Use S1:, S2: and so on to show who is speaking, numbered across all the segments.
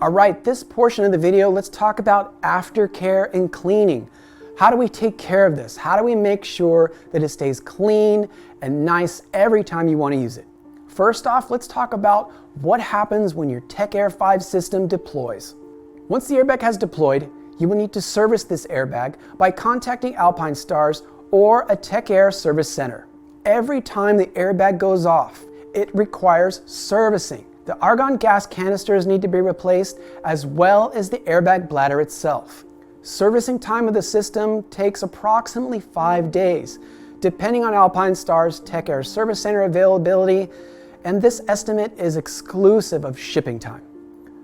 S1: All right, this portion of the video, let's talk about aftercare and cleaning. How do we take care of this? How do we make sure that it stays clean and nice every time you want to use it? First off, let's talk about what happens when your Tech Air 5 system deploys. Once the airbag has deployed, you will need to service this airbag by contacting Alpinestars or a Tech Air service center. Every time the airbag goes off, it requires servicing. The argon gas canisters need to be replaced as well as the airbag bladder itself. Servicing time of the system takes approximately 5 days, depending on Alpinestars' Tech Air service center availability, and this estimate is exclusive of shipping time.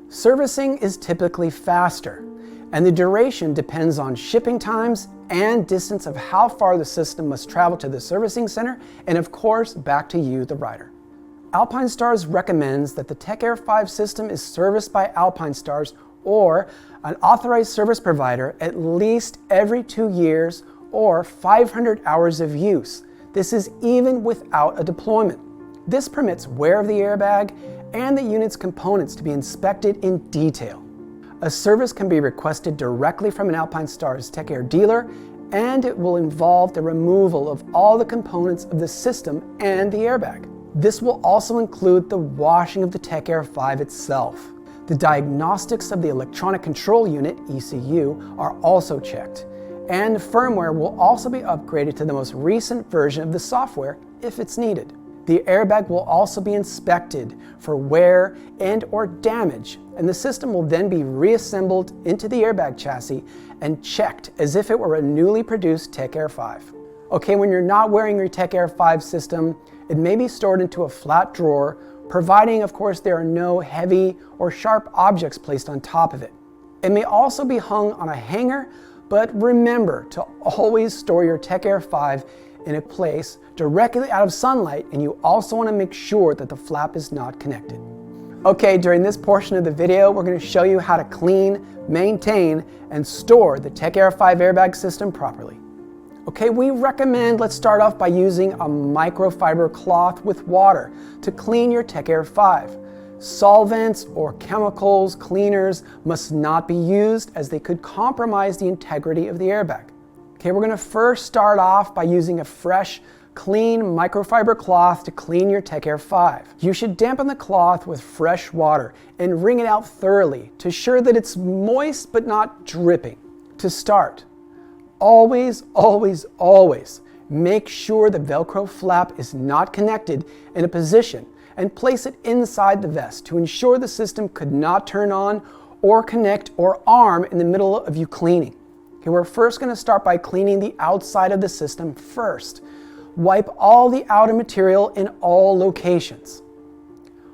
S1: Servicing is typically faster, and the duration depends on shipping times and distance of how far the system must travel to the servicing center, and of course, back to you, the rider. Alpinestars recommends that the Tech Air 5 system is serviced by Alpinestars or an authorized service provider at least every 2 years or 500 hours of use. This is even without a deployment. This permits wear of the airbag and the unit's components to be inspected in detail. A service can be requested directly from an Alpinestars Tech Air dealer, and it will involve the removal of all the components of the system and the airbag. This will also include the washing of the Tech Air 5 itself. The diagnostics of the electronic control unit, ECU, are also checked, and the firmware will also be upgraded to the most recent version of the software if it's needed. The airbag will also be inspected for wear and or damage, and the system will then be reassembled into the airbag chassis and checked as if it were a newly produced Tech Air 5. Okay, when you're not wearing your Tech Air 5 system, it may be stored into a flat drawer, providing, of course, there are no heavy or sharp objects placed on top of it. It may also be hung on a hanger, but remember to always store your Tech Air 5 in a place directly out of sunlight, and you also want to make sure that the flap is not connected. Okay, during this portion of the video, we're going to show you how to clean, maintain, and store the Tech Air 5 airbag system properly. Okay, we recommend let's start off by using a microfiber cloth with water to clean your Tech Air 5. Solvents or chemicals, cleaners must not be used as they could compromise the integrity of the airbag. Okay, we're going to first start off by using a fresh, clean microfiber cloth to clean your Tech Air 5. You should dampen the cloth with fresh water and wring it out thoroughly to ensure that it's moist but not dripping. To start, always make sure the Velcro flap is not connected in a position and place it inside the vest to ensure the system could not turn on or connect or arm in the middle of you cleaning. Okay, we're first going to start by cleaning the outside of the system first. Wipe all the outer material in all locations.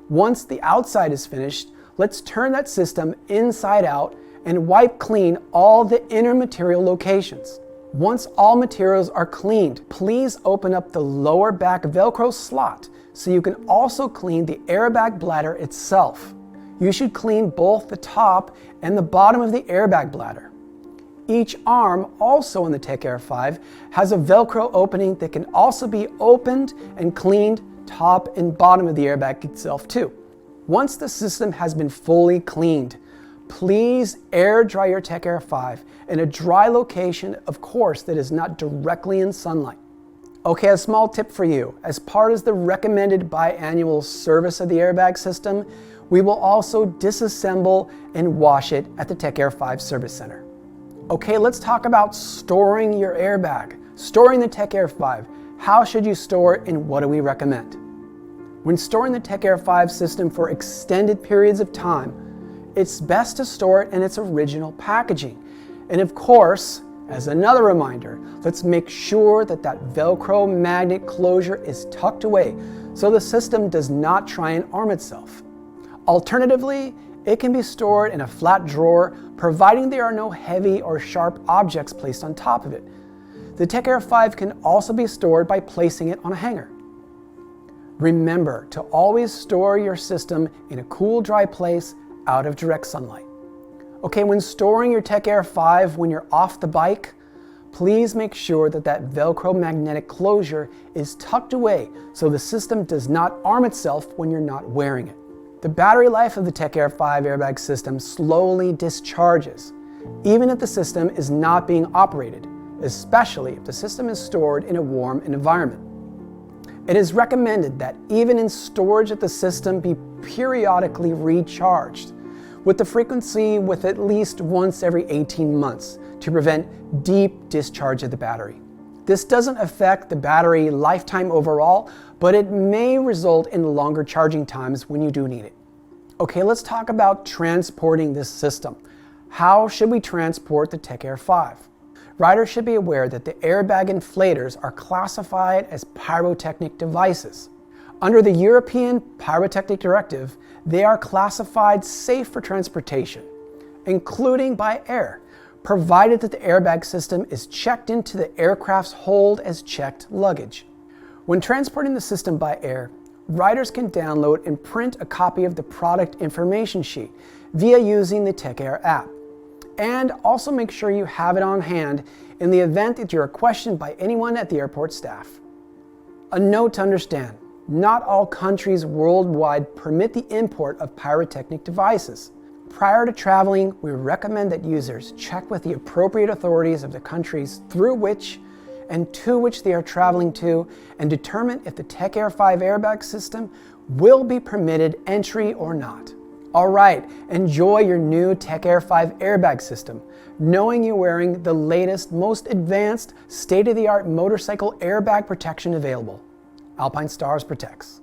S1: Once the outside is finished, let's turn that system inside out and wipe clean all the inner material locations. Once all materials are cleaned, please open up the lower back Velcro slot so you can also clean the airbag bladder itself. You should clean both the top and the bottom of the airbag bladder. Each arm, also in the Tech Air 5, has a Velcro opening that can also be opened and cleaned top and bottom of the airbag itself too. Once the system has been fully cleaned, please air dry your Tech Air 5 in a dry location, of course, that is not directly in sunlight. Okay, a small tip for you. As part of the recommended biannual service of the airbag system, we will also disassemble and wash it at the Tech Air 5 service center. Okay, let's talk about storing your airbag. Storing the Tech Air 5. How should you store it and what do we recommend? When storing the Tech Air 5 system for extended periods of time, it's best to store it in its original packaging. And of course, as another reminder, let's make sure that that Velcro magnet closure is tucked away so the system does not try and arm itself. Alternatively, it can be stored in a flat drawer, providing there are no heavy or sharp objects placed on top of it. The Tech Air 5 can also be stored by placing it on a hanger. Remember to always store your system in a cool, dry place out of direct sunlight. Okay, when storing your Tech Air 5 when you're off the bike, please make sure that that Velcro magnetic closure is tucked away so the system does not arm itself when you're not wearing it. The battery life of the Tech Air 5 airbag system slowly discharges, even if the system is not being operated, especially if the system is stored in a warm environment. It is recommended that even in storage that the system be periodically recharged, with the frequency with at least once every 18 months to prevent deep discharge of the battery. This doesn't affect the battery lifetime overall, but it may result in longer charging times when you do need it. Okay, let's talk about transporting this system. How should we transport the Tech Air 5? Riders should be aware that the airbag inflators are classified as pyrotechnic devices. Under the European Pyrotechnic Directive, they are classified safe for transportation, including by air, provided that the airbag system is checked into the aircraft's hold as checked luggage. When transporting the system by air, riders can download and print a copy of the product information sheet via using the Tech Air app. And also make sure you have it on hand in the event that you are questioned by anyone at the airport staff. A note to understand, not all countries worldwide permit the import of pyrotechnic devices. Prior to traveling, we recommend that users check with the appropriate authorities of the countries through which and to which they are traveling to and determine if the Tech Air 5 airbag system will be permitted entry or not. All right, enjoy your new Tech Air 5 airbag system, knowing you're wearing the latest, most advanced, state-of-the-art motorcycle airbag protection available. Alpinestars protects.